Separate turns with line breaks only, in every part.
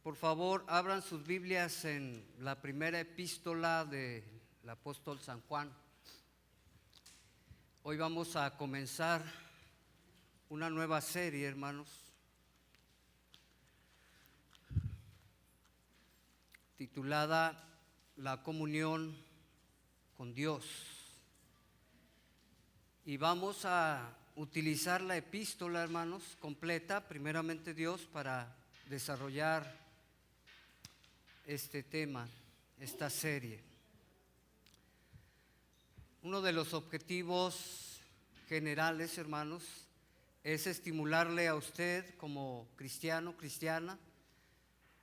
Por favor, abran sus Biblias en la primera epístola del apóstol San Juan. Hoy vamos a comenzar una nueva serie, hermanos, titulada La comunión con Dios. Y vamos a utilizar la epístola, hermanos, completa, primeramente Dios, para desarrollar este tema, esta serie. Uno de los objetivos generales, hermanos, es estimularle a usted como cristiano, cristiana,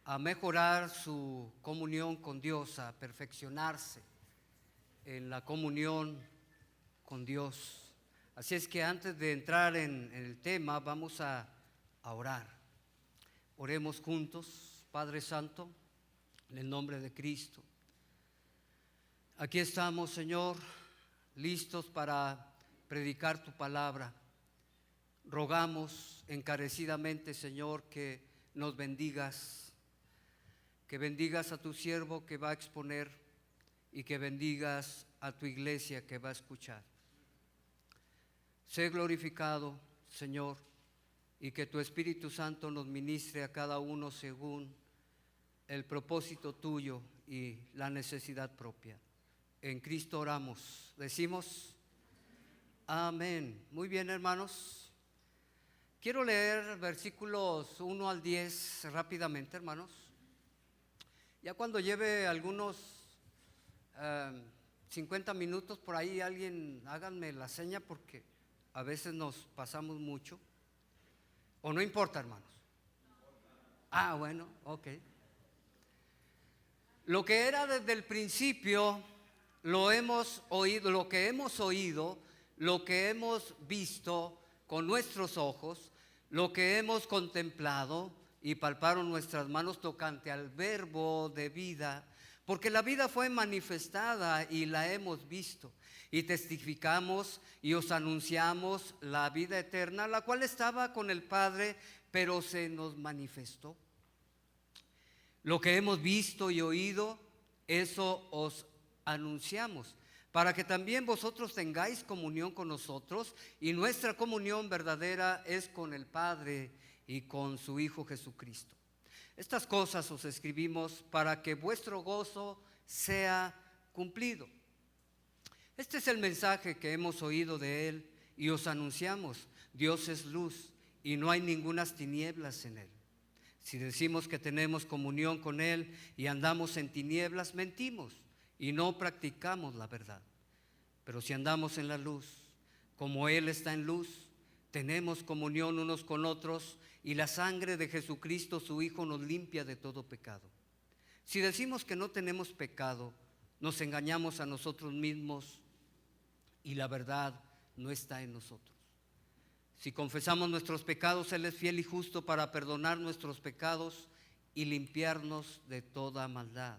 a mejorar su comunión con Dios, a perfeccionarse en la comunión con Dios. Así es que antes de entrar en el tema, vamos a orar. Oremos juntos. Padre Santo, en el nombre de Cristo, aquí estamos, Señor, listos para predicar tu palabra. Rogamos encarecidamente, Señor, que nos bendigas, que bendigas a tu siervo que va a exponer y que bendigas a tu iglesia que va a escuchar. Sé glorificado, Señor, y que tu Espíritu Santo nos ministre a cada uno según el propósito tuyo y la necesidad propia. En Cristo oramos. Decimos amén. Muy bien, hermanos. Quiero leer versículos 1 al 10 rápidamente, hermanos. Ya cuando lleve algunos 50 minutos por ahí, alguien háganme la seña porque a veces nos pasamos mucho. ¿O no importa, hermanos? Bueno, ok. Lo que era desde el principio, lo hemos oído, lo que hemos oído, lo que hemos visto con nuestros ojos, lo que hemos contemplado y palparon nuestras manos tocante al verbo de vida, porque la vida fue manifestada y la hemos visto, y testificamos y os anunciamos la vida eterna, la cual estaba con el Padre, pero se nos manifestó. Lo que hemos visto y oído, eso os anunciamos, para que también vosotros tengáis comunión con nosotros, y nuestra comunión verdadera es con el Padre y con su Hijo Jesucristo. Estas cosas os escribimos para que vuestro gozo sea cumplido. Este es el mensaje que hemos oído de Él y os anunciamos. Dios es luz y no hay ningunas tinieblas en Él. Si decimos que tenemos comunión con Él y andamos en tinieblas, mentimos y no practicamos la verdad. Pero si andamos en la luz, como Él está en luz, tenemos comunión unos con otros y la sangre de Jesucristo, su Hijo, nos limpia de todo pecado. Si decimos que no tenemos pecado, nos engañamos a nosotros mismos y la verdad no está en nosotros. Si confesamos nuestros pecados, Él es fiel y justo para perdonar nuestros pecados y limpiarnos de toda maldad.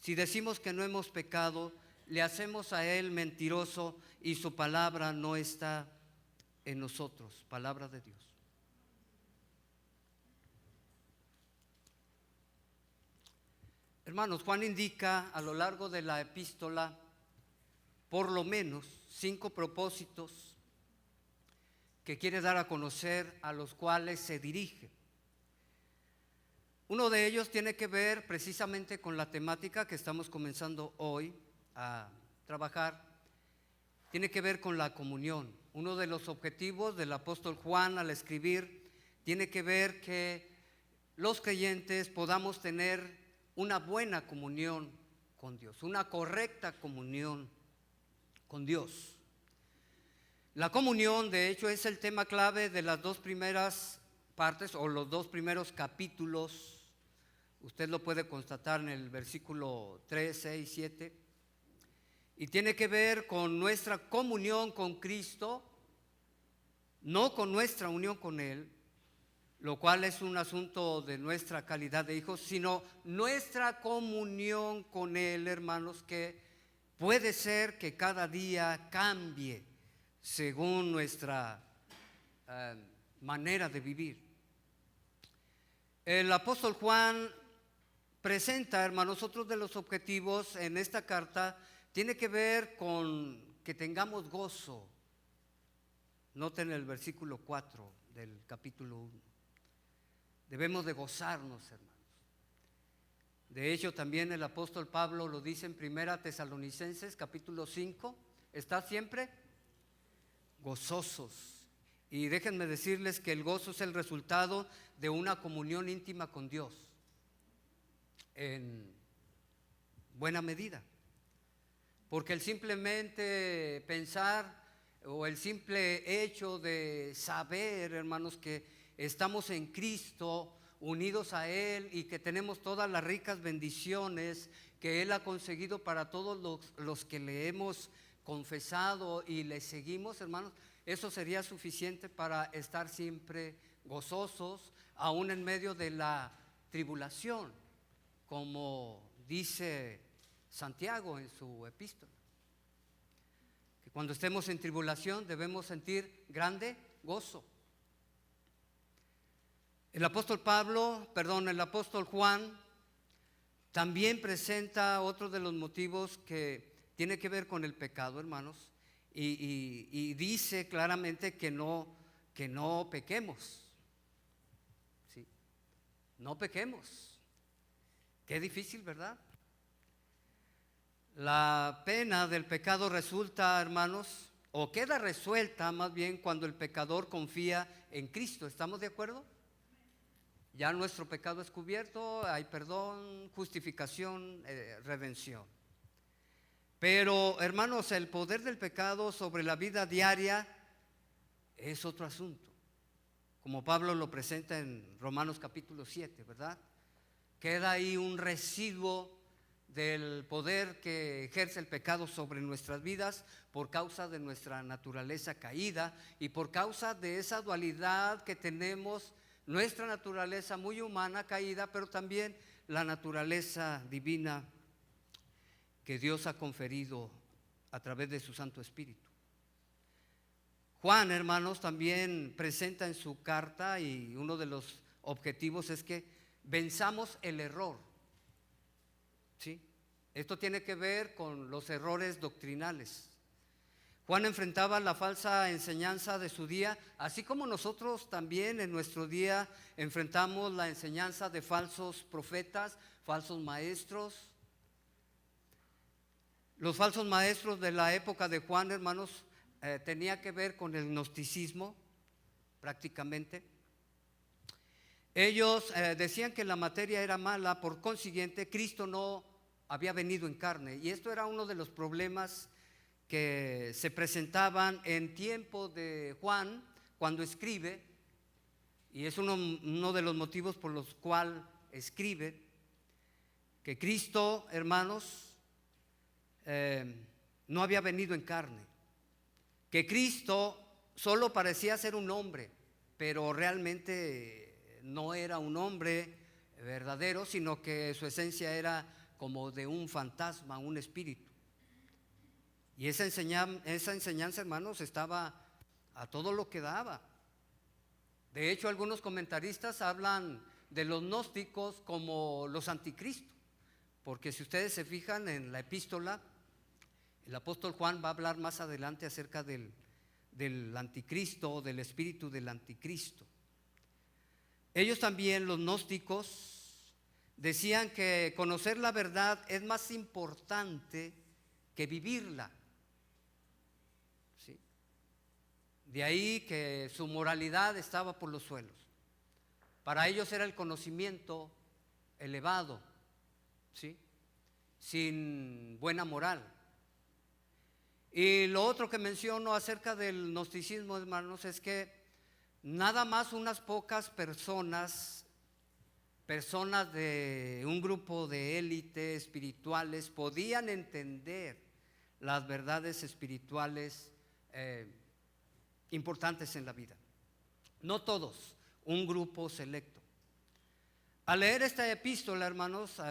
Si decimos que no hemos pecado, le hacemos a Él mentiroso y su palabra no está en nosotros. Palabra de Dios. Hermanos, Juan indica a lo largo de la epístola por lo menos 5 propósitos que quiere dar a conocer, a los cuales se dirige. Uno de ellos tiene que ver precisamente con la temática que estamos comenzando hoy a trabajar. Tiene que ver con la comunión. Uno de los objetivos del apóstol Juan al escribir tiene que ver que los creyentes podamos tener una buena comunión con Dios, una correcta comunión con Dios. La comunión, de hecho, es el tema clave de las 2 primeras partes o los 2 primeros capítulos. Usted lo puede constatar en el versículo 3, 6, 7. Y tiene que ver con nuestra comunión con Cristo, no con nuestra unión con Él, lo cual es un asunto de nuestra calidad de hijos, sino nuestra comunión con Él, hermanos, que puede ser que cada día cambie según nuestra manera de vivir. El apóstol Juan presenta, hermanos, otros de los objetivos en esta carta tiene que ver con que tengamos gozo. Noten el versículo 4 del capítulo 1. Debemos de gozarnos, hermanos. De hecho, también el apóstol Pablo lo dice en 1 Tesalonicenses capítulo 5, está siempre gozosos. Y déjenme decirles que el gozo es el resultado de una comunión íntima con Dios, en buena medida. Porque el simplemente pensar o el simple hecho de saber, hermanos, que estamos en Cristo, unidos a Él y que tenemos todas las ricas bendiciones que Él ha conseguido para todos los que le hemos confesado y le seguimos, hermanos, eso sería suficiente para estar siempre gozosos, aún en medio de la tribulación, como dice Santiago en su epístola. Que cuando estemos en tribulación debemos sentir grande gozo. El apóstol Juan también presenta otro de los motivos que tiene que ver con el pecado, hermanos, y dice claramente que no pequemos. ¿Sí? No pequemos. Qué difícil, ¿verdad? La pena del pecado resulta, hermanos, o queda resuelta más bien cuando el pecador confía en Cristo. ¿Estamos de acuerdo? Ya nuestro pecado es cubierto, hay perdón, justificación, redención. Pero, hermanos, el poder del pecado sobre la vida diaria es otro asunto, como Pablo lo presenta en Romanos capítulo 7, ¿verdad? Queda ahí un residuo del poder que ejerce el pecado sobre nuestras vidas por causa de nuestra naturaleza caída y por causa de esa dualidad que tenemos, nuestra naturaleza muy humana caída, pero también la naturaleza divina que Dios ha conferido a través de su Santo Espíritu. Juan, hermanos, también presenta en su carta, y uno de los objetivos es que venzamos el error. ¿Sí? Esto tiene que ver con los errores doctrinales. Juan enfrentaba la falsa enseñanza de su día, así como nosotros también en nuestro día enfrentamos la enseñanza de falsos profetas, falsos maestros. Los falsos maestros de la época de Juan, hermanos, tenía que ver con el gnosticismo prácticamente. Ellos decían que la materia era mala, por consiguiente Cristo no había venido en carne, y esto era uno de los problemas que se presentaban en tiempo de Juan cuando escribe, y es uno de los motivos por los cuales escribe que Cristo, hermanos, no había venido en carne, que Cristo solo parecía ser un hombre, pero realmente no era un hombre verdadero, sino que su esencia era como de un fantasma, un espíritu. Y esa enseñanza, hermanos, estaba a todo lo que daba. De hecho, algunos comentaristas hablan de los gnósticos como los anticristos, porque si ustedes se fijan en la epístola, el apóstol Juan va a hablar más adelante acerca del anticristo, del espíritu del anticristo. Ellos también, los gnósticos, decían que conocer la verdad es más importante que vivirla. ¿Sí? De ahí que su moralidad estaba por los suelos. Para ellos era el conocimiento elevado, ¿sí? Sin buena moral. Y lo otro que menciono acerca del gnosticismo, hermanos, es que nada más unas pocas personas de un grupo de élite espirituales podían entender las verdades espirituales importantes en la vida. No todos, un grupo selecto. Al leer esta epístola, hermanos,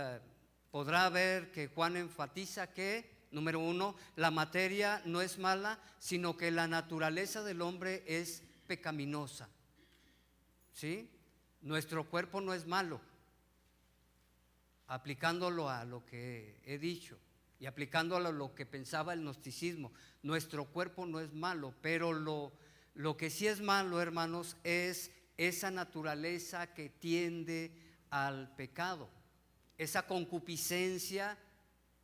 podrá ver que Juan enfatiza que, número uno, la materia no es mala, sino que la naturaleza del hombre es pecaminosa. ¿Sí? Nuestro cuerpo no es malo, aplicándolo a lo que he dicho y aplicándolo a lo que pensaba el gnosticismo. Nuestro cuerpo no es malo, pero lo que sí es malo, hermanos, es esa naturaleza que tiende al pecado, esa concupiscencia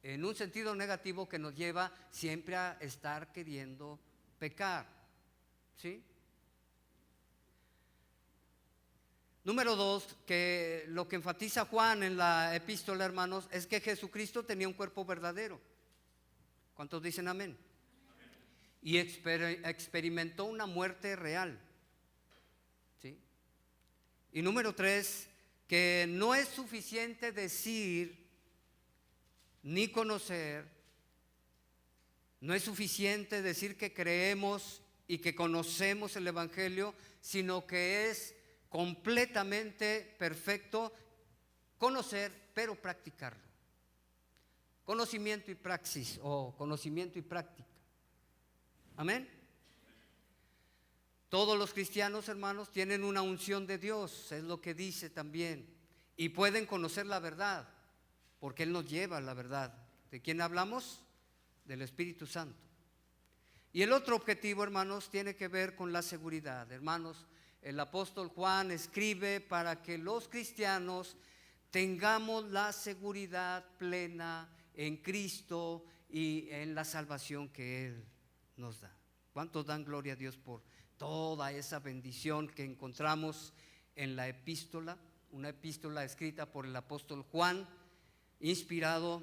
en un sentido negativo que nos lleva siempre a estar queriendo pecar, ¿sí? Número 2, que lo que enfatiza Juan en la epístola, hermanos, es que Jesucristo tenía un cuerpo verdadero. ¿Cuántos dicen amén? Y experimentó una muerte real, ¿sí? Y número 3, que no es suficiente decir ni conocer, no es suficiente decir que creemos y que conocemos el Evangelio, sino que es completamente perfecto conocer, pero practicarlo. Conocimiento y praxis, o conocimiento y práctica. Amén. Todos los cristianos, hermanos, tienen una unción de Dios, es lo que dice también, y pueden conocer la verdad, porque Él nos lleva a la verdad. ¿De quién hablamos? Del Espíritu Santo. Y el otro objetivo, hermanos, tiene que ver con la seguridad. Hermanos, el apóstol Juan escribe para que los cristianos tengamos la seguridad plena en Cristo y en la salvación que Él nos da. ¿Cuántos dan gloria a Dios por toda esa bendición que encontramos en la epístola? Una epístola escrita por el apóstol Juan, inspirado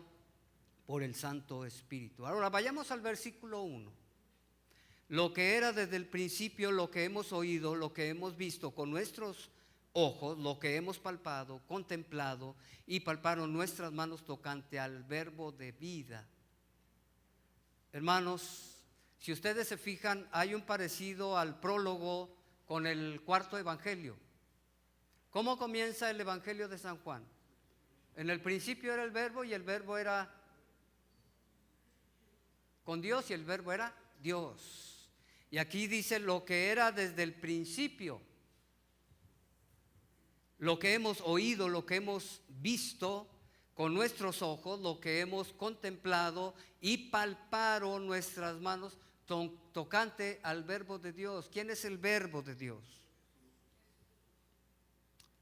por el Santo Espíritu. Ahora vayamos al versículo 1. Lo que era desde el principio, lo que hemos oído, lo que hemos visto con nuestros ojos, lo que hemos palpado, contemplado y palparon nuestras manos tocante al verbo de vida. Hermanos, si ustedes se fijan, hay un parecido al prólogo con el cuarto evangelio. ¿Cómo comienza el evangelio de San Juan? En el principio era el verbo y el verbo era con Dios y el verbo era Dios. Y aquí dice lo que era desde el principio, lo que hemos oído, lo que hemos visto con nuestros ojos, lo que hemos contemplado y palparon nuestras manos tocante al verbo de Dios. ¿Quién es el verbo de Dios?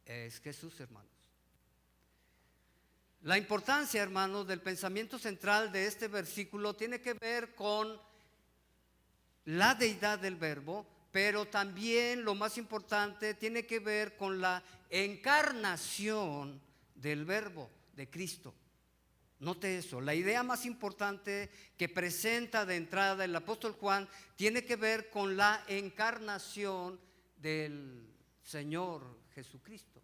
Es Jesús, hermanos. La importancia, hermanos, del pensamiento central de este versículo tiene que ver con la deidad del verbo, pero también lo más importante tiene que ver con la encarnación del verbo de Cristo. Note eso, la idea más importante que presenta de entrada el apóstol Juan tiene que ver con la encarnación del Señor Jesucristo.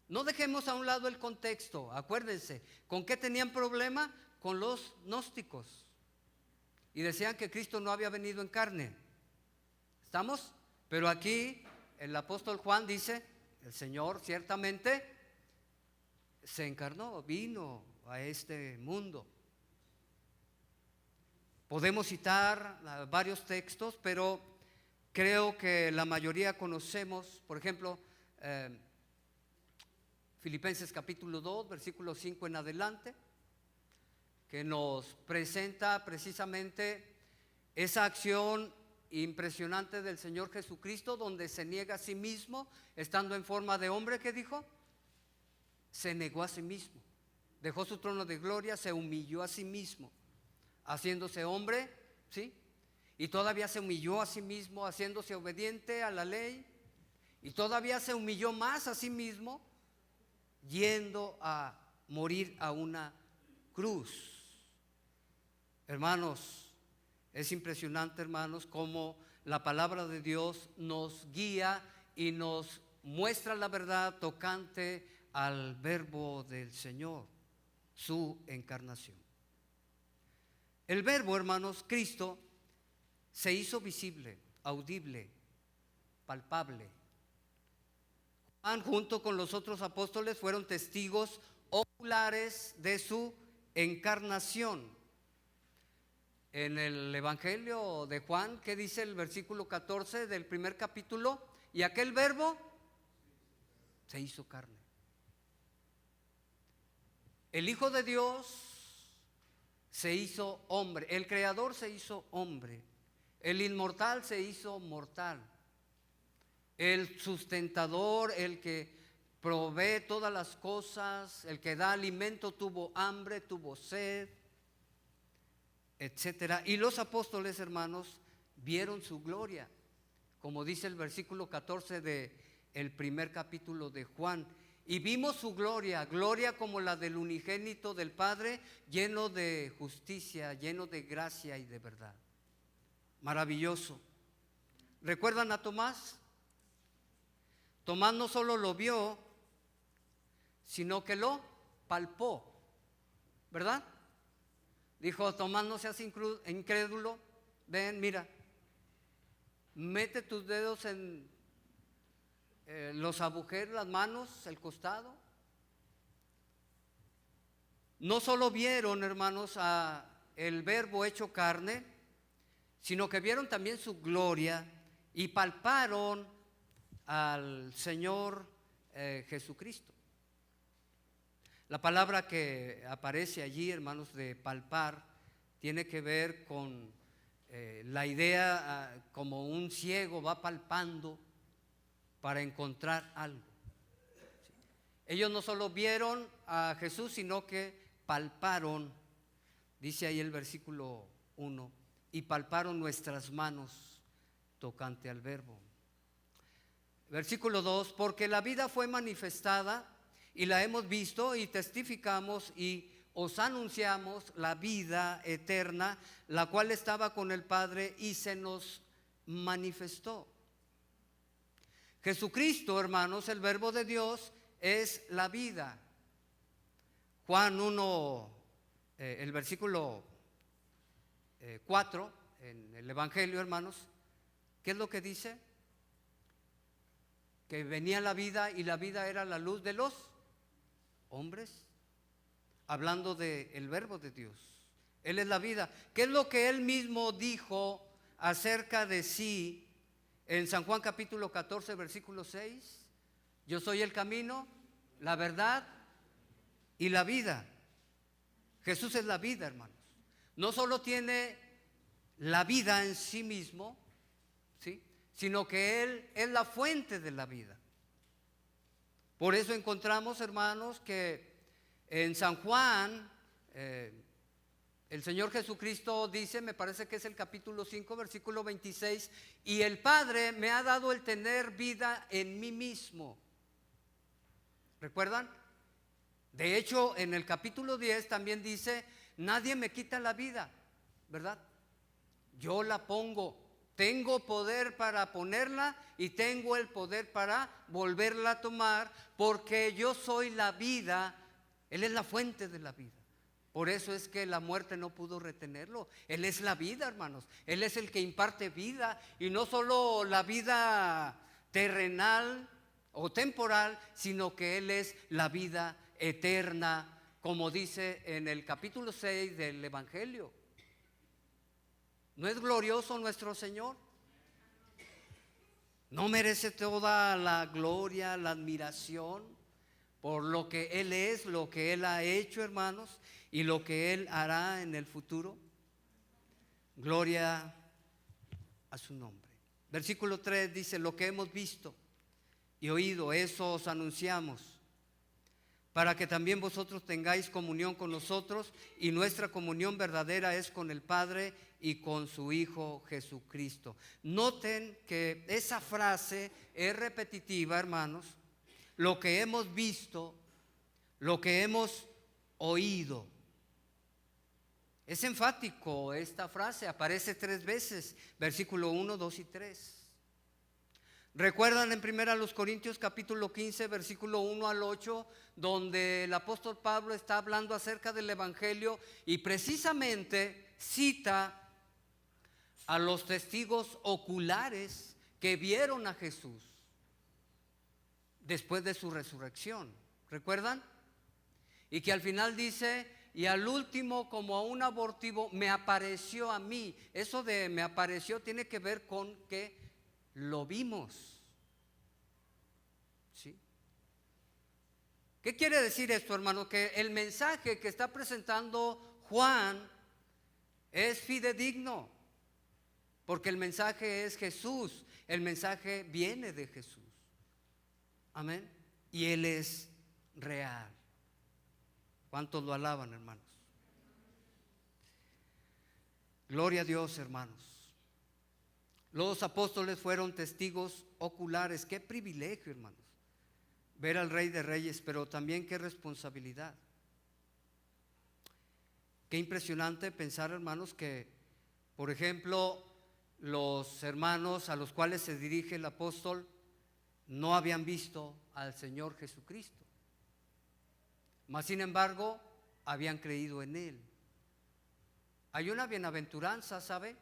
No dejemos a un lado el contexto, acuérdense, ¿con qué tenían problema? Con los gnósticos. Y decían que Cristo no había venido en carne. ¿Estamos? Pero aquí el apóstol Juan dice, el Señor ciertamente se encarnó, vino a este mundo. Podemos citar varios textos, pero creo que la mayoría conocemos, por ejemplo, Filipenses capítulo 2, versículo 5 en adelante, que nos presenta precisamente esa acción impresionante del Señor Jesucristo, donde se niega a sí mismo, estando en forma de hombre. ¿Qué dijo? Se negó a sí mismo, dejó su trono de gloria, se humilló a sí mismo, haciéndose hombre, ¿sí? Y todavía se humilló a sí mismo, haciéndose obediente a la ley, y todavía se humilló más a sí mismo, yendo a morir a una cruz. Hermanos, es impresionante, hermanos, cómo la palabra de Dios nos guía y nos muestra la verdad tocante al verbo del Señor, su encarnación. El verbo, hermanos, Cristo, se hizo visible, audible, palpable. Juan, junto con los otros apóstoles, fueron testigos oculares de su encarnación. En el Evangelio de Juan, ¿qué dice el versículo 14 del primer capítulo? Y aquel verbo se hizo carne. El Hijo de Dios se hizo hombre, el Creador se hizo hombre, el inmortal se hizo mortal, el sustentador, el que provee todas las cosas, el que da alimento, tuvo hambre, tuvo sed, etcétera. Y los apóstoles, hermanos, vieron su gloria, como dice el versículo 14 del primer capítulo de Juan. Y vimos su gloria, gloria como la del unigénito del Padre, lleno de justicia, lleno de gracia y de verdad. Maravilloso. ¿Recuerdan a Tomás? Tomás no solo lo vio, sino que lo palpó, ¿verdad? Dijo: Tomás, no seas incrédulo, ven, mira, mete tus dedos en los agujeros, las manos, el costado. No solo vieron, hermanos, a el Verbo hecho carne, sino que vieron también su gloria y palparon al Señor Jesucristo. La palabra que aparece allí, hermanos, de palpar, tiene que ver con la idea como un ciego va palpando para encontrar algo. Ellos no solo vieron a Jesús, sino que palparon, dice ahí el versículo 1, y palparon nuestras manos tocante al Verbo. Versículo 2, porque la vida fue manifestada y la hemos visto y testificamos y os anunciamos la vida eterna, la cual estaba con el Padre y se nos manifestó. Jesucristo, hermanos, el Verbo de Dios, es la vida. Juan 1, el versículo 4, en el Evangelio, hermanos, ¿qué es lo que dice? Que venía la vida y la vida era la luz de los hombres, hablando del Verbo de Dios. Él es la vida. ¿Qué es lo que Él mismo dijo acerca de sí en San Juan capítulo 14, versículo 6? Yo soy el camino, la verdad y la vida. Jesús es la vida, hermanos. No solo tiene la vida en sí mismo, ¿sí?, sino que Él es la fuente de la vida. Por eso encontramos, hermanos, que en San Juan, el Señor Jesucristo dice, me parece que es el capítulo 5, versículo 26, y el Padre me ha dado el tener vida en mí mismo. ¿Recuerdan? De hecho, en el capítulo 10 también dice, nadie me quita la vida, ¿verdad? Yo la pongo, tengo poder para ponerla y tengo el poder para volverla a tomar, porque yo soy la vida, Él es la fuente de la vida. Por eso es que la muerte no pudo retenerlo. Él es la vida, hermanos. Él es el que imparte vida, y no solo la vida terrenal o temporal, sino que Él es la vida eterna, como dice en el capítulo 6 del Evangelio. ¿No es glorioso nuestro Señor? ¿No merece toda la gloria, la admiración por lo que Él es, lo que Él ha hecho, hermanos, y lo que Él hará en el futuro? Gloria a su nombre. Versículo 3 dice, lo que hemos visto y oído, eso os anunciamos, para que también vosotros tengáis comunión con nosotros, y nuestra comunión verdadera es con el Padre y con su Hijo Jesucristo. Noten que esa frase es repetitiva, hermanos. Lo que hemos visto, lo que hemos oído. Es enfático esta frase, aparece 3 veces, versículo 1, 2 y 3. ¿Recuerdan en 1 Corintios capítulo 15, versículo 1 al 8, donde el apóstol Pablo está hablando acerca del Evangelio y precisamente cita a los testigos oculares que vieron a Jesús después de su resurrección? ¿Recuerdan? Y que al final dice, y al último, como a un abortivo, me apareció a mí. Eso de me apareció tiene que ver con que lo vimos, ¿sí? ¿Qué quiere decir esto, hermano? Que el mensaje que está presentando Juan es fidedigno, porque el mensaje es Jesús, el mensaje viene de Jesús. Amén. Y Él es real. ¿Cuántos lo alaban, hermanos? Gloria a Dios, hermanos. Los apóstoles fueron testigos oculares. Qué privilegio, hermanos, ver al Rey de Reyes, pero también qué responsabilidad. Qué impresionante pensar, hermanos, que, por ejemplo, los hermanos a los cuales se dirige el apóstol no habían visto al Señor Jesucristo, mas sin embargo habían creído en Él. Hay una bienaventuranza, ¿sabe?,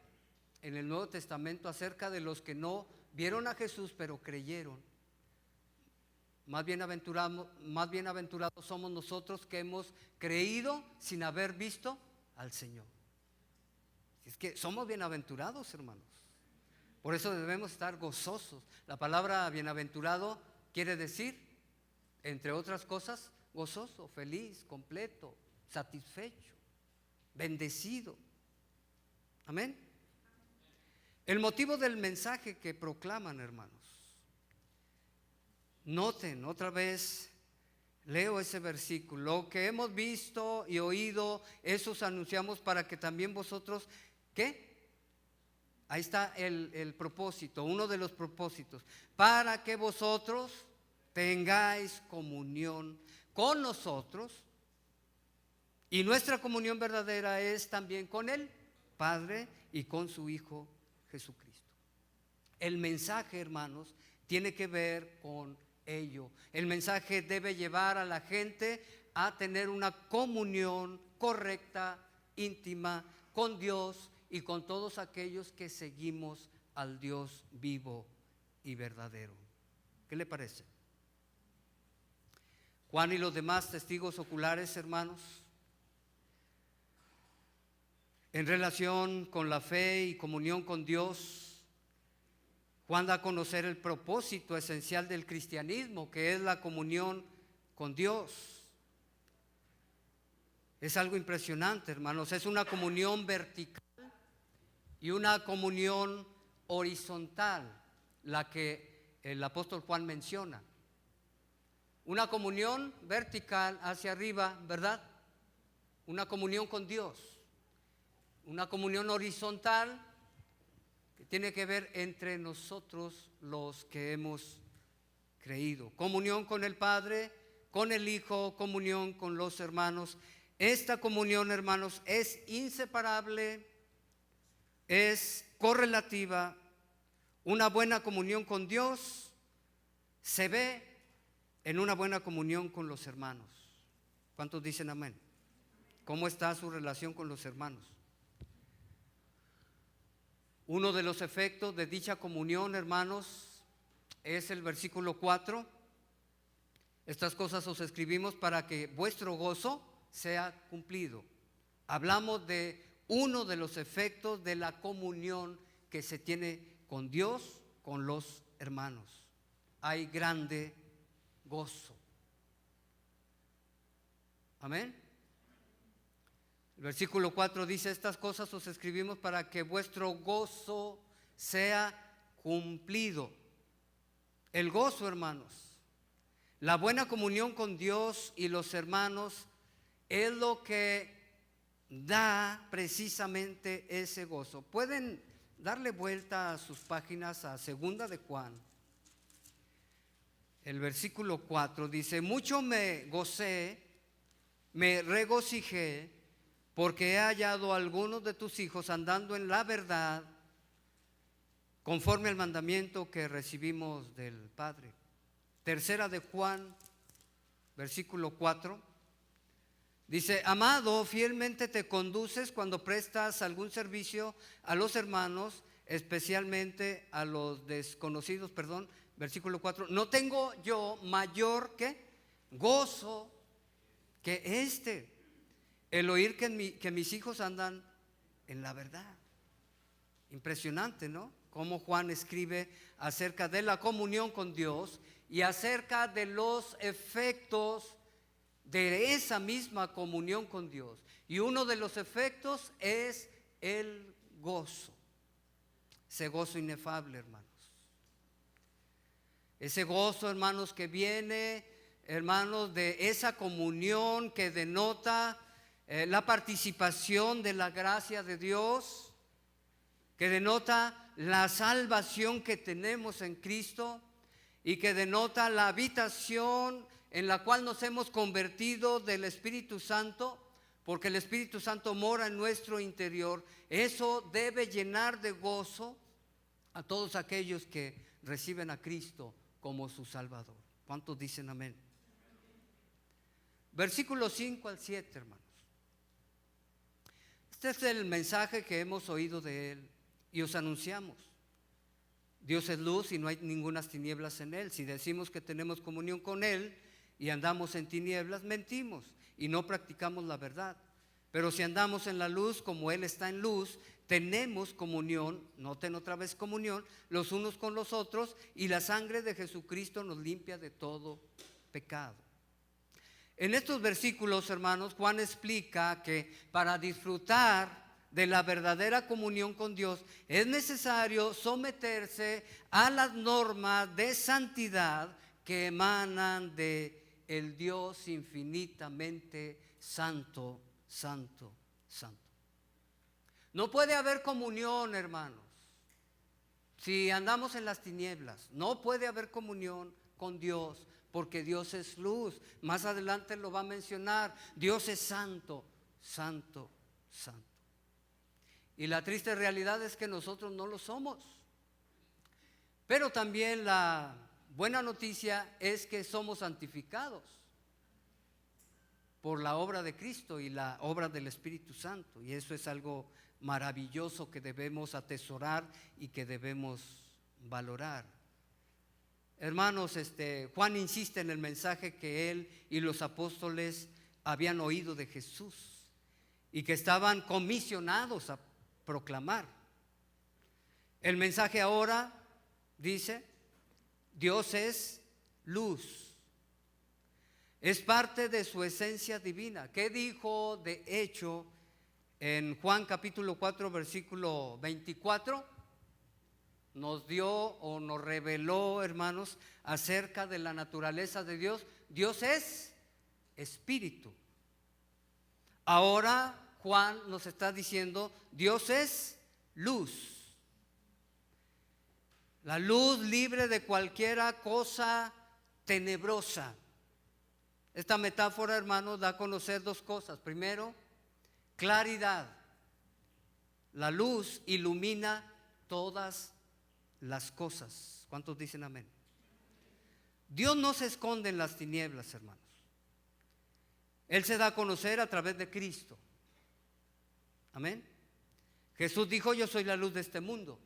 en el Nuevo Testamento acerca de los que no vieron a Jesús pero creyeron. Más bienaventurados somos nosotros que hemos creído sin haber visto al Señor. Es que somos bienaventurados, hermanos. Por eso debemos estar gozosos. La palabra bienaventurado quiere decir, entre otras cosas, gozoso, feliz, completo, satisfecho, bendecido. Amén. El motivo del mensaje que proclaman, hermanos. Noten otra vez, leo ese versículo: lo que hemos visto y oído, eso os anunciamos para que también vosotros, ¿qué? Ahí está el propósito, uno de los propósitos, para que vosotros tengáis comunión con nosotros, y nuestra comunión verdadera es también con el Padre y con su Hijo Jesucristo. El mensaje, hermanos, tiene que ver con ello. El mensaje debe llevar a la gente a tener una comunión correcta, íntima, con Dios y con todos aquellos que seguimos al Dios vivo y verdadero. ¿Qué le parece? Juan y los demás testigos oculares, hermanos, en relación con la fe y comunión con Dios, Juan da a conocer el propósito esencial del cristianismo, que es la comunión con Dios. Es algo impresionante, hermanos. Es una comunión vertical y una comunión horizontal, la que el apóstol Juan menciona. Una comunión vertical hacia arriba, ¿verdad? Una comunión con Dios. Una comunión horizontal que tiene que ver entre nosotros los que hemos creído. Comunión con el Padre, con el Hijo, comunión con los hermanos. Esta comunión, hermanos, es inseparable, es correlativa. Una buena comunión con Dios se ve en una buena comunión con los hermanos. ¿Cuántos dicen amén? ¿Cómo está su relación con los hermanos? Uno de los efectos de dicha comunión, hermanos, es el versículo 4. Estas cosas os escribimos para que vuestro gozo sea cumplido. Hablamos de uno de los efectos de la comunión que se tiene con Dios, con los hermanos. Hay grande gozo. Amén. El versículo 4 dice: estas cosas os escribimos para que vuestro gozo sea cumplido. El gozo, hermanos, la buena comunión con Dios y los hermanos es lo que da precisamente ese gozo. Pueden darle vuelta a sus páginas a Segunda de Juan. El versículo 4 dice: mucho me gocé, me regocijé, porque he hallado a algunos de tus hijos andando en la verdad, conforme al mandamiento que recibimos del Padre. Tercera de Juan, versículo 4, dice: amado, fielmente te conduces cuando prestas algún servicio a los hermanos, especialmente a los desconocidos. Versículo 4, no tengo yo mayor que gozo que el oír que mis hijos andan en la verdad. Impresionante, ¿no? Cómo Juan escribe acerca de la comunión con Dios y acerca de los efectos de esa misma comunión con Dios. Y uno de los efectos es el gozo. Ese gozo inefable, hermanos. Ese gozo, hermanos, que viene, hermanos, de esa comunión que denota la participación de la gracia de Dios, que denota la salvación que tenemos en Cristo y que denota la habitación en la cual nos hemos convertido del Espíritu Santo, porque el Espíritu Santo mora en nuestro interior. Eso debe llenar de gozo a todos aquellos que reciben a Cristo como su Salvador. ¿Cuántos dicen amén? Versículos 5 al 7, hermanos. Este es el mensaje que hemos oído de Él y os anunciamos. Dios es luz y no hay ninguna tinieblas en Él. Si decimos que tenemos comunión con Él y andamos en tinieblas, mentimos y no practicamos la verdad. Pero si andamos en la luz como Él está en luz, tenemos comunión, noten otra vez comunión, los unos con los otros, y la sangre de Jesucristo nos limpia de todo pecado. En estos versículos, hermanos, Juan explica que para disfrutar de la verdadera comunión con Dios es necesario someterse a las normas de santidad que emanan de el Dios infinitamente santo, santo, santo. No puede haber comunión, hermanos, si andamos en las tinieblas. No puede haber comunión con Dios, porque Dios es luz. Más adelante lo va a mencionar. Dios es santo, santo, santo. Y la triste realidad es que nosotros no lo somos. Pero también la buena noticia es que somos santificados por la obra de Cristo y la obra del Espíritu Santo. Y eso es algo maravilloso que debemos atesorar y que debemos valorar. Hermanos, Juan insiste en el mensaje que él y los apóstoles habían oído de Jesús y que estaban comisionados a proclamar. El mensaje ahora dice: Dios es luz. Es parte de su esencia divina. ¿Qué dijo de hecho en Juan capítulo 4 versículo 24? Nos dio o nos reveló, hermanos, acerca de la naturaleza de Dios. Dios es espíritu. Ahora Juan nos está diciendo: Dios es luz. La luz libre de cualquier cosa tenebrosa. Esta metáfora, hermanos, da a conocer dos cosas. Primero, claridad. La luz ilumina todas las cosas. ¿Cuántos dicen amén? Dios no se esconde en las tinieblas, hermanos. Él se da a conocer a través de Cristo. Amén. Jesús dijo: yo soy la luz de este mundo.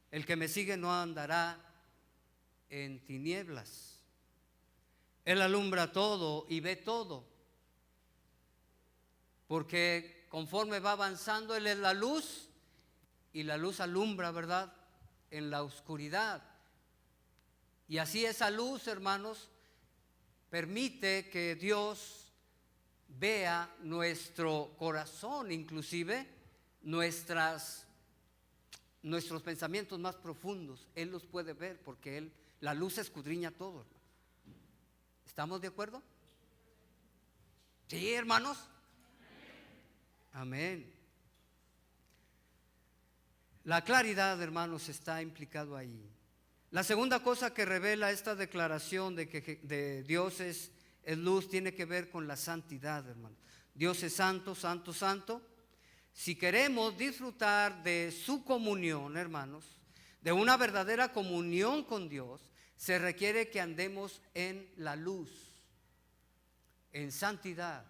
El que me sigue no andará en tinieblas. Él alumbra todo y ve todo, porque conforme va avanzando Él es la luz, y la luz alumbra, ¿verdad?, en la oscuridad. Y así esa luz, hermanos, permite que Dios vea nuestro corazón, inclusive nuestros pensamientos más profundos. Él los puede ver porque la luz escudriña todo, hermano. ¿Estamos de acuerdo? Sí, hermanos. Amén. La claridad, hermanos, está implicado ahí. La segunda cosa que revela esta declaración de que de Dios es luz tiene que ver con la santidad, hermanos. Dios es santo, santo, santo. Si queremos disfrutar de su comunión, hermanos, de una verdadera comunión con Dios, se requiere que andemos en la luz, en santidad,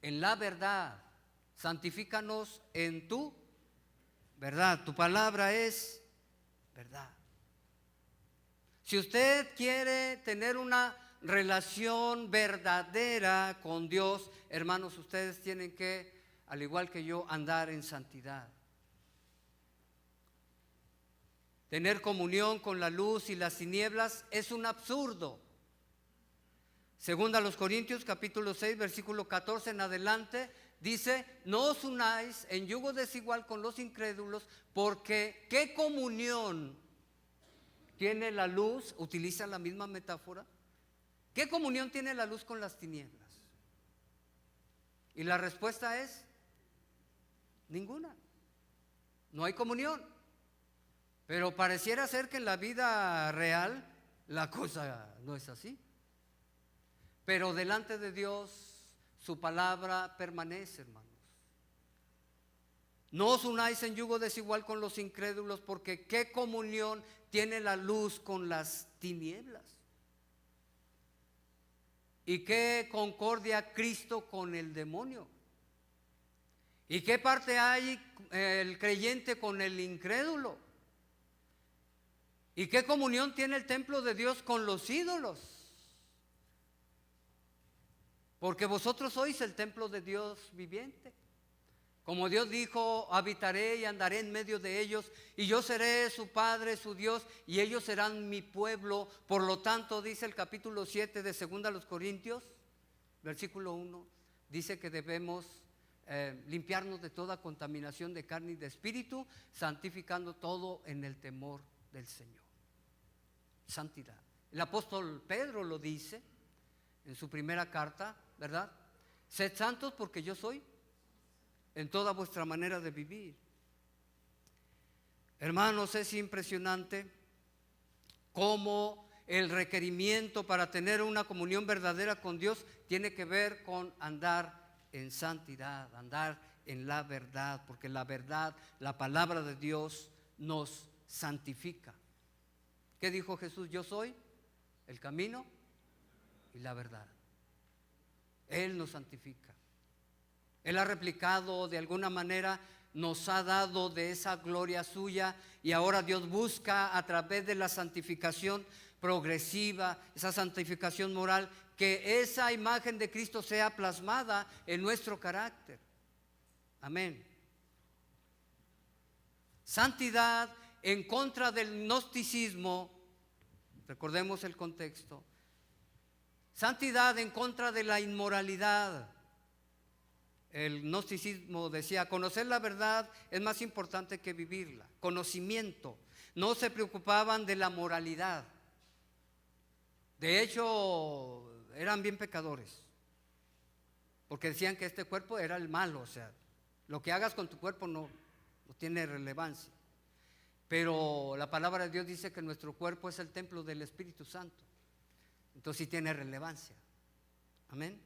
en la verdad. Santifícanos en tu verdad. Tu palabra es verdad. Si usted quiere tener una relación verdadera con Dios, hermanos, ustedes tienen que, al igual que yo, andar en santidad. Tener comunión con la luz y las tinieblas es un absurdo. Segunda a los Corintios, capítulo 6, versículo 14 en adelante, dice: no os unáis en yugo desigual con los incrédulos, porque ¿qué comunión tiene la luz? Utiliza la misma metáfora. ¿Qué comunión tiene la luz con las tinieblas? Y la respuesta es: ninguna. No hay comunión. Pero pareciera ser que en la vida real la cosa no es así. Pero delante de Dios su palabra permanece, hermanos. No os unáis en yugo desigual con los incrédulos, porque ¿qué comunión tiene la luz con las tinieblas? ¿Y qué concordia Cristo con el demonio? ¿Y qué parte hay el creyente con el incrédulo? ¿Y qué comunión tiene el templo de Dios con los ídolos? Porque vosotros sois el templo de Dios viviente. Como Dios dijo: habitaré y andaré en medio de ellos, y yo seré su Padre, su Dios, y ellos serán mi pueblo. Por lo tanto, dice el capítulo 7 de 2 a los Corintios, versículo 1, dice que debemos limpiarnos de toda contaminación de carne y de espíritu, santificando todo en el temor del Señor. Santidad. El apóstol Pedro lo dice en su primera carta, ¿verdad? Sed santos porque yo soy, en toda vuestra manera de vivir. Hermanos, es impresionante cómo el requerimiento para tener una comunión verdadera con Dios tiene que ver con andar en santidad, andar en la verdad, porque la verdad, la palabra de Dios nos santifica. ¿Qué dijo Jesús? Yo soy el camino y la verdad. Él nos santifica. Él ha replicado de alguna manera, nos ha dado de esa gloria suya, y ahora Dios busca a través de la santificación progresiva, esa santificación moral, que esa imagen de Cristo sea plasmada en nuestro carácter. Amén. Santidad en contra del gnosticismo. Recordemos el contexto. Santidad en contra de la inmoralidad. El gnosticismo decía: conocer la verdad es más importante que vivirla. Conocimiento. No se preocupaban de la moralidad. De hecho, eran bien pecadores, porque decían que este cuerpo era el malo. O sea, lo que hagas con tu cuerpo no tiene relevancia. Pero la palabra de Dios dice que nuestro cuerpo es el templo del Espíritu Santo. Entonces sí tiene relevancia. Amén.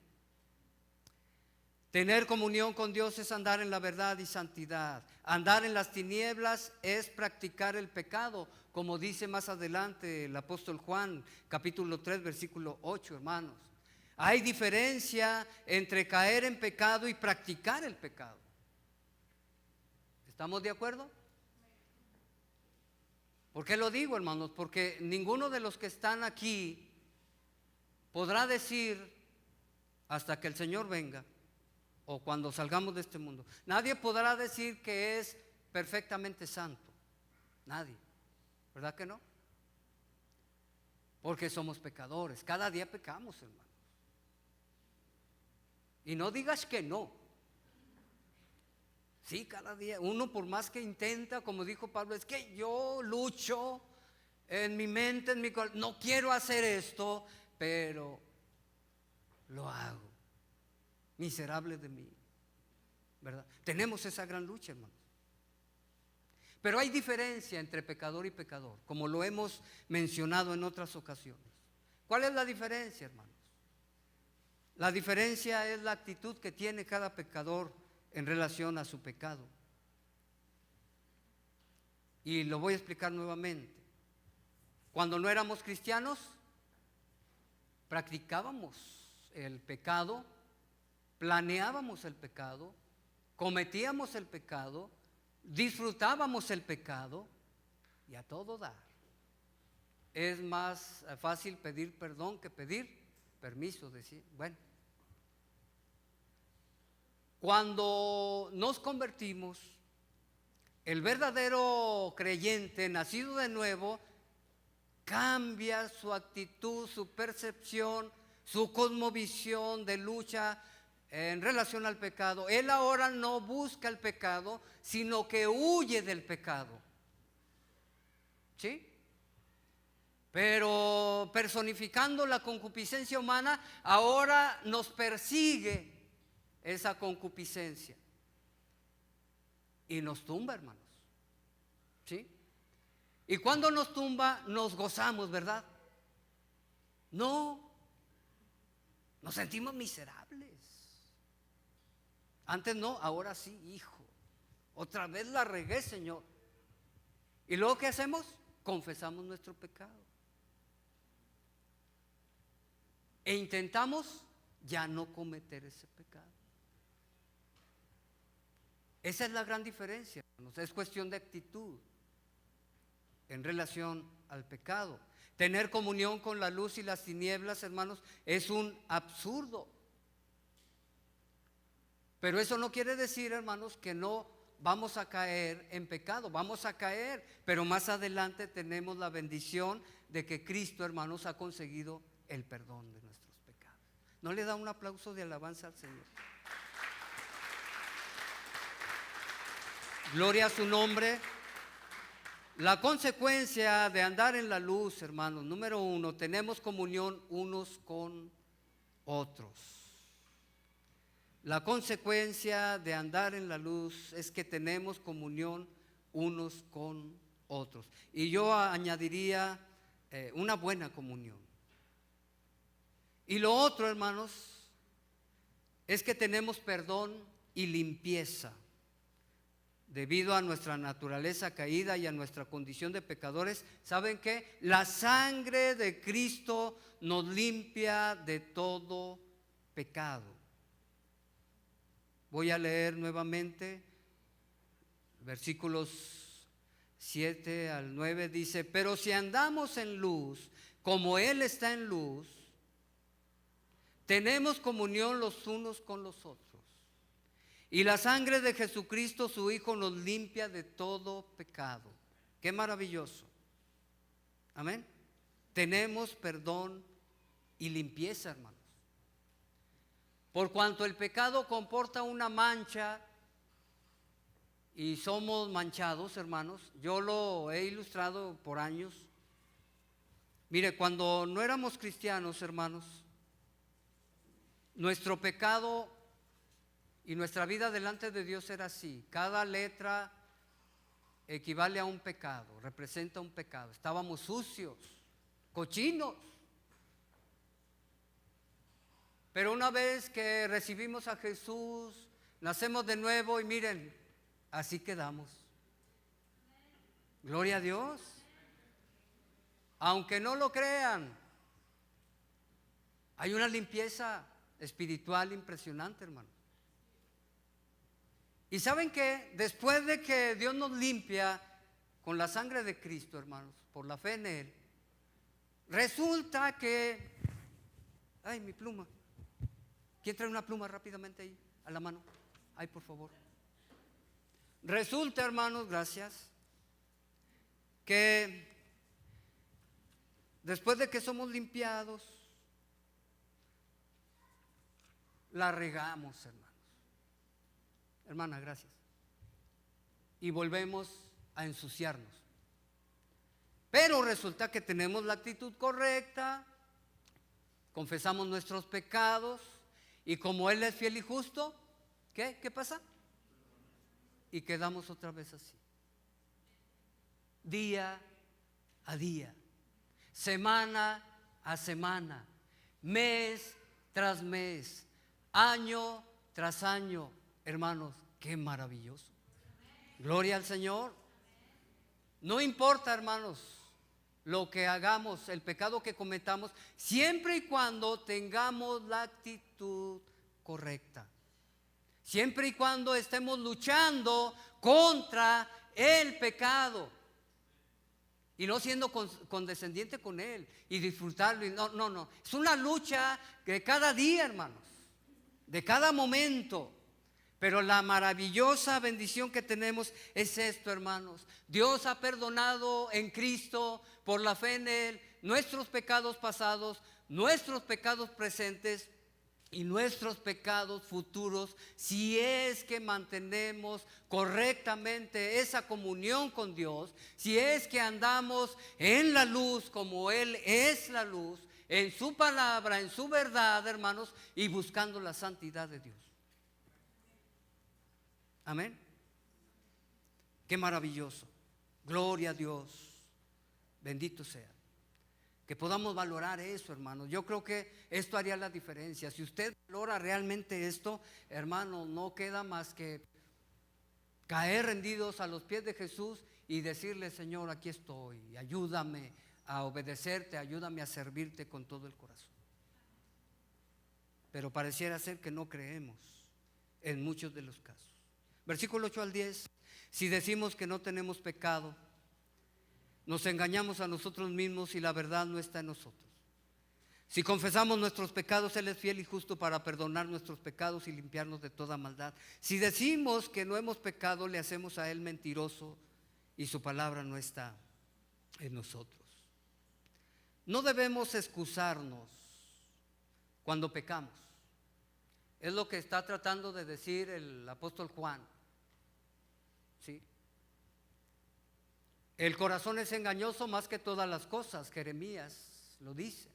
Tener comunión con Dios es andar en la verdad y santidad. Andar en las tinieblas es practicar el pecado, como dice más adelante el apóstol Juan, capítulo 3, versículo 8, hermanos. Hay diferencia entre caer en pecado y practicar el pecado. ¿Estamos de acuerdo? ¿Por qué lo digo, hermanos? Porque ninguno de los que están aquí podrá decir, hasta que el Señor venga, o cuando salgamos de este mundo, nadie podrá decir que es perfectamente santo. Nadie. ¿Verdad que no? Porque somos pecadores. Cada día pecamos, hermanos. Y no digas que no. Sí, cada día. Uno, por más que intenta, como dijo Pablo, es que yo lucho en mi mente, en mi corazón. No quiero hacer esto, pero lo hago. Miserable de mí, ¿verdad? Tenemos esa gran lucha, hermanos. Pero hay diferencia entre pecador y pecador, como lo hemos mencionado en otras ocasiones. ¿Cuál es la diferencia, hermanos? La diferencia es la actitud que tiene cada pecador en relación a su pecado. Y lo voy a explicar nuevamente. Cuando no éramos cristianos, practicábamos el pecado, planeábamos el pecado, cometíamos el pecado, disfrutábamos el pecado, y a todo dar. Es más fácil pedir perdón que pedir permiso, decir, bueno. Cuando nos convertimos, el verdadero creyente, nacido de nuevo, cambia su actitud, su percepción, su cosmovisión de lucha en relación al pecado. Él ahora no busca el pecado, sino que huye del pecado. ¿Sí? Pero personificando la concupiscencia humana, ahora nos persigue esa concupiscencia y nos tumba, hermanos. ¿Sí? Y cuando nos tumba, nos gozamos, ¿verdad? No, nos sentimos miserables. Antes no, ahora sí, hijo. Otra vez la regué, Señor. ¿Y luego qué hacemos? Confesamos nuestro pecado. E intentamos ya no cometer ese pecado. Esa es la gran diferencia, hermanos. Es cuestión de actitud en relación al pecado. Tener comunión con la luz y las tinieblas, hermanos, es un absurdo. Pero eso no quiere decir, hermanos, que no vamos a caer en pecado. Vamos a caer, pero más adelante tenemos la bendición de que Cristo, hermanos, ha conseguido el perdón de nuestros pecados. ¿No le da un aplauso de alabanza al Señor? Gloria a su nombre. La consecuencia de andar en la luz, hermanos, número uno, tenemos comunión unos con otros. La consecuencia de andar en la luz es que tenemos comunión unos con otros. Y yo añadiría una buena comunión. Y lo otro, hermanos, es que tenemos perdón y limpieza. Debido a nuestra naturaleza caída y a nuestra condición de pecadores, ¿saben qué? La sangre de Cristo nos limpia de todo pecado. Voy a leer nuevamente versículos 7 al 9, dice: pero si andamos en luz, como Él está en luz, tenemos comunión los unos con los otros. Y la sangre de Jesucristo, su Hijo, nos limpia de todo pecado. Qué maravilloso. Amén. Tenemos perdón y limpieza, hermanos. Por cuanto el pecado comporta una mancha y somos manchados, hermanos. Yo lo he ilustrado por años. Mire, cuando no éramos cristianos, hermanos, nuestro pecado y nuestra vida delante de Dios era así. Cada letra equivale a un pecado, representa un pecado. Estábamos sucios, cochinos. Pero una vez que recibimos a Jesús, nacemos de nuevo y miren, así quedamos. Gloria a Dios. Aunque no lo crean, hay una limpieza espiritual impresionante, hermano. Y saben que después de que Dios nos limpia con la sangre de Cristo, hermanos, por la fe en Él, resulta que, ay, mi pluma. ¿Quién trae una pluma rápidamente ahí a la mano? Ay, por favor. Resulta, hermanos, gracias, que después de que somos limpiados, la regamos, hermanos. Hermana, gracias. Y volvemos a ensuciarnos. Pero resulta que tenemos la actitud correcta, confesamos nuestros pecados, y como Él es fiel y justo, ¿qué pasa? Y quedamos otra vez así. Día a día, semana a semana, mes tras mes, año tras año. Hermanos, qué maravilloso. Gloria al Señor. No importa, hermanos, lo que hagamos, el pecado que cometamos, siempre y cuando tengamos la actitud correcta. Siempre y cuando estemos luchando contra el pecado y no siendo condescendiente con él y disfrutarlo. No. Es una lucha de cada día, hermanos, de cada momento. Pero la maravillosa bendición que tenemos es esto, hermanos. Dios ha perdonado en Cristo, por la fe en Él, nuestros pecados pasados, nuestros pecados presentes y nuestros pecados futuros, si es que mantenemos correctamente esa comunión con Dios, si es que andamos en la luz como Él es la luz, en su palabra, en su verdad, hermanos, y buscando la santidad de Dios. Amén. Qué maravilloso. Gloria a Dios. Bendito sea. Que podamos valorar eso, hermanos. Yo creo que esto haría la diferencia. Si usted valora realmente esto, hermano, no queda más que caer rendidos a los pies de Jesús y decirle: Señor, aquí estoy, ayúdame a obedecerte, ayúdame a servirte con todo el corazón. Pero pareciera ser que no creemos en muchos de los casos. Versículo 8 al 10. Si decimos que no tenemos pecado, nos engañamos a nosotros mismos y la verdad no está en nosotros. Si confesamos nuestros pecados, Él es fiel y justo para perdonar nuestros pecados y limpiarnos de toda maldad. Si decimos que no hemos pecado, le hacemos a Él mentiroso y su palabra no está en nosotros. No debemos excusarnos cuando pecamos. Es lo que está tratando de decir el apóstol Juan. ¿Sí? El corazón es engañoso más que todas las cosas. Jeremías lo dice.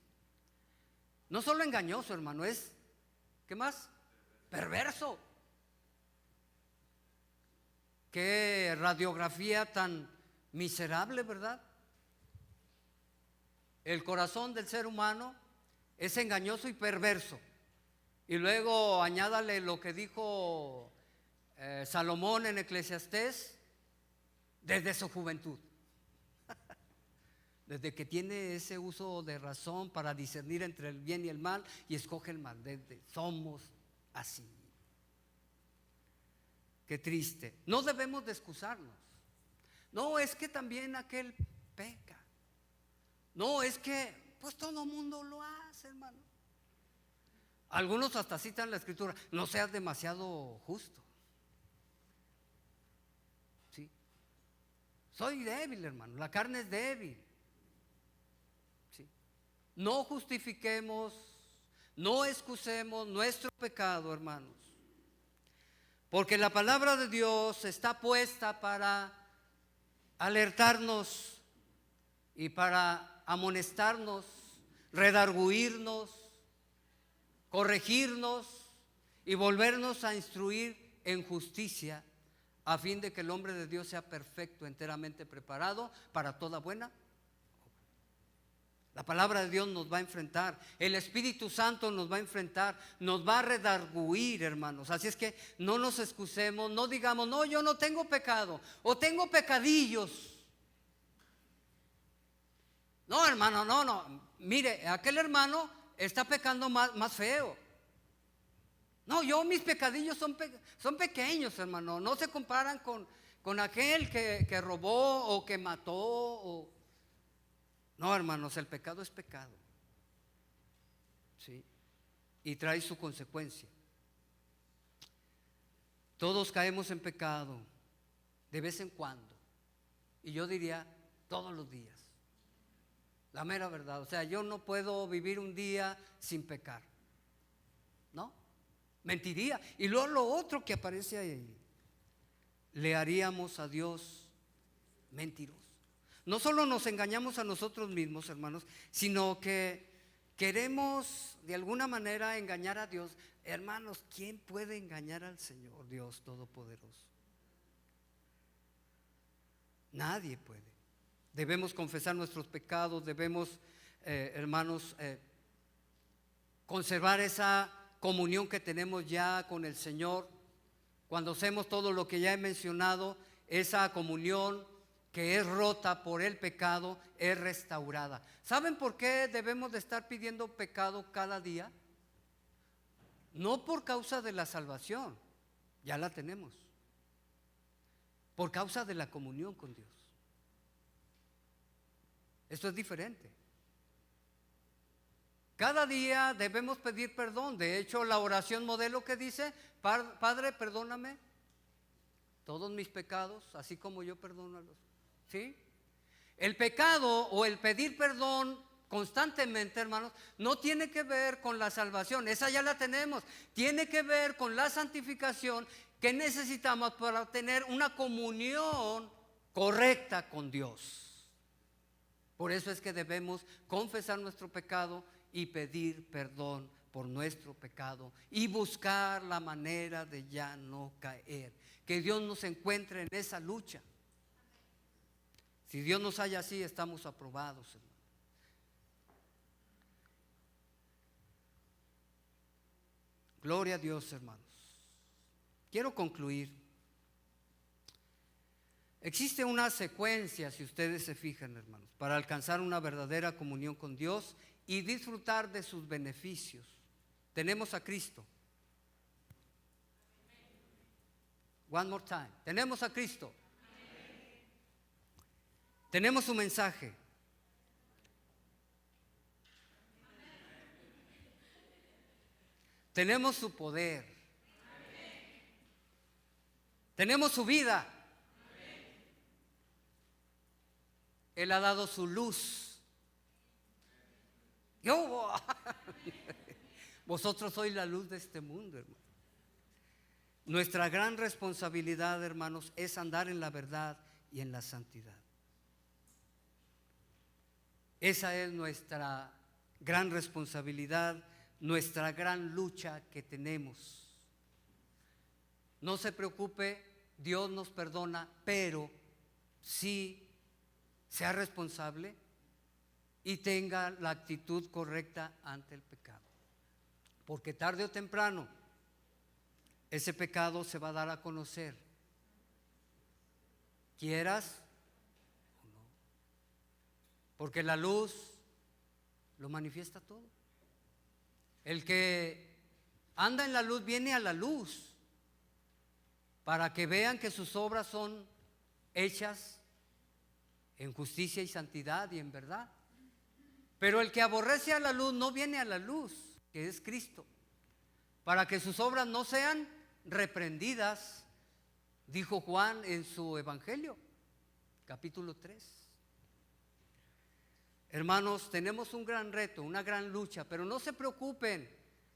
No solo engañoso, hermano, es, ¿qué más? Perverso. Qué radiografía tan miserable, ¿verdad? El corazón del ser humano es engañoso y perverso. Y luego añádale lo que dijo Salomón en Eclesiastés: desde su juventud. Desde que tiene ese uso de razón para discernir entre el bien y el mal y escoge el mal. Somos así. Qué triste. No debemos de excusarnos. No, es que también aquel peca. No, es que pues todo mundo lo hace, hermano. Algunos hasta citan la escritura: no seas demasiado justo. ¿Sí? Soy débil, hermano, la carne es débil. ¿Sí? No justifiquemos, no excusemos nuestro pecado, hermanos, porque la palabra de Dios está puesta para alertarnos y para amonestarnos, redarguirnos, corregirnos y volvernos a instruir en justicia, a fin de que el hombre de Dios sea perfecto, enteramente preparado para toda buena. La palabra de Dios nos va a enfrentar, el Espíritu Santo nos va a enfrentar, nos va a redarguir, hermanos. Así es que no nos excusemos, no digamos: no, yo no tengo pecado, o tengo pecadillos. No, hermano, no. Mire, aquel hermano está pecando más feo. No, mis pecadillos son pequeños, hermano. No se comparan con aquel que robó o que mató. No, hermanos, el pecado es pecado. ¿Sí? Y trae su consecuencia. Todos caemos en pecado de vez en cuando. Y yo diría todos los días. La mera verdad. O sea, yo no puedo vivir un día sin pecar. ¿No? Mentiría. Y luego lo otro que aparece ahí: le haríamos a Dios mentiroso. No solo nos engañamos a nosotros mismos, hermanos, sino que queremos de alguna manera engañar a Dios. Hermanos, ¿quién puede engañar al Señor Dios Todopoderoso? Nadie puede. Debemos confesar nuestros pecados, debemos, hermanos, conservar esa comunión que tenemos ya con el Señor. Cuando hacemos todo lo que ya he mencionado, esa comunión que es rota por el pecado es restaurada. ¿Saben por qué debemos de estar pidiendo pecado cada día? No por causa de la salvación, ya la tenemos, por causa de la comunión con Dios. Esto es diferente. Cada día debemos pedir perdón. De hecho, la oración modelo que dice: Padre, perdóname todos mis pecados, así como yo perdono a los. ¿Sí? El pecado o el pedir perdón constantemente, hermanos, no tiene que ver con la salvación, esa ya la tenemos. Tiene que ver con la santificación que necesitamos para tener una comunión correcta con Dios. Por eso es que debemos confesar nuestro pecado y pedir perdón por nuestro pecado y buscar la manera de ya no caer. Que Dios nos encuentre en esa lucha. Si Dios nos halla así, estamos aprobados, hermano. Gloria a Dios, hermanos. Quiero concluir. Existe una secuencia, si ustedes se fijan, hermanos, para alcanzar una verdadera comunión con Dios y disfrutar de sus beneficios. Tenemos a Cristo. One more time. Tenemos a Cristo. Tenemos su mensaje. Tenemos su poder. Tenemos su vida. Él ha dado su luz. Vosotros sois la luz de este mundo, hermano. Nuestra gran responsabilidad, hermanos, es andar en la verdad y en la santidad. Esa es nuestra gran responsabilidad, nuestra gran lucha que tenemos. No se preocupe, Dios nos perdona, pero sí sea responsable y tenga la actitud correcta ante el pecado. Porque tarde o temprano ese pecado se va a dar a conocer, quieras o no. Porque la luz lo manifiesta todo. El que anda en la luz viene a la luz para que vean que sus obras son hechas en justicia y santidad y en verdad. Pero el que aborrece a la luz no viene a la luz, que es Cristo, para que sus obras no sean reprendidas, dijo Juan en su evangelio, capítulo 3. Hermanos, tenemos un gran reto, una gran lucha, pero no se preocupen,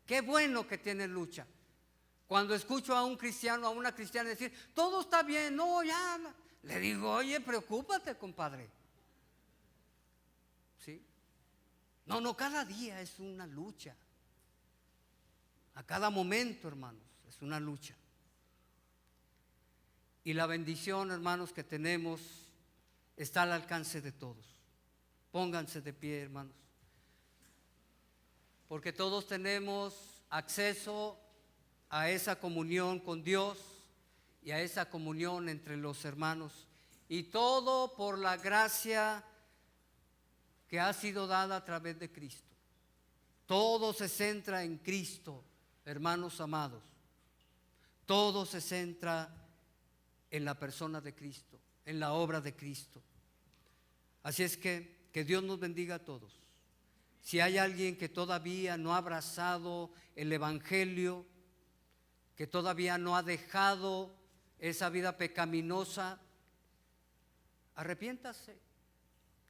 qué bueno que tienen lucha. Cuando escucho a un cristiano, a una cristiana decir, todo está bien, no, ya, le digo, oye, preocúpate, compadre. ¿Sí? No, cada día es una lucha. A cada momento, hermanos, es una lucha. Y la bendición, hermanos, que tenemos está al alcance de todos. Pónganse de pie, hermanos. Porque todos tenemos acceso a esa comunión con Dios y a esa comunión entre los hermanos. Y todo por la gracia que ha sido dada a través de Cristo. Todo se centra en Cristo, hermanos amados. Todo se centra en la persona de Cristo, en la obra de Cristo. Así es que Dios nos bendiga a todos. Si hay alguien que todavía no ha abrazado el Evangelio, que todavía no ha dejado esa vida pecaminosa, arrepiéntase.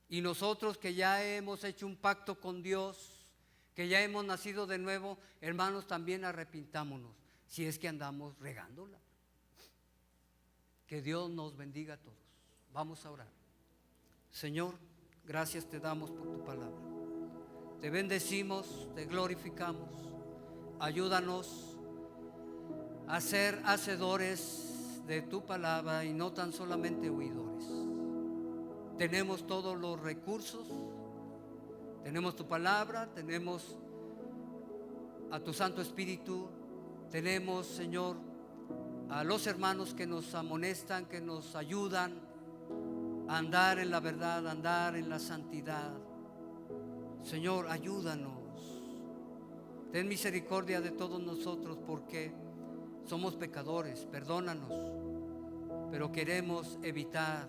Y nosotros que ya hemos hecho un pacto con Dios, que ya hemos nacido de nuevo, hermanos, también arrepintámonos, si es que andamos regándola. Que Dios nos bendiga a todos. Vamos a orar. Señor, gracias te damos por tu palabra. Te bendecimos, te glorificamos. Ayúdanos a ser hacedores de tu palabra y no tan solamente oidores. Tenemos todos los recursos, tenemos tu palabra, tenemos a tu Santo Espíritu, tenemos, Señor, a los hermanos que nos amonestan, que nos ayudan a andar en la verdad, a andar en la santidad. Señor, ayúdanos. Ten misericordia de todos nosotros porque somos pecadores, perdónanos, pero queremos evitar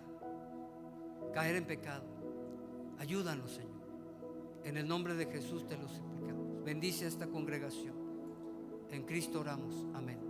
caer en pecado. Ayúdanos, Señor. En el nombre de Jesús te lo suplicamos. Bendice a esta congregación. En Cristo oramos. Amén.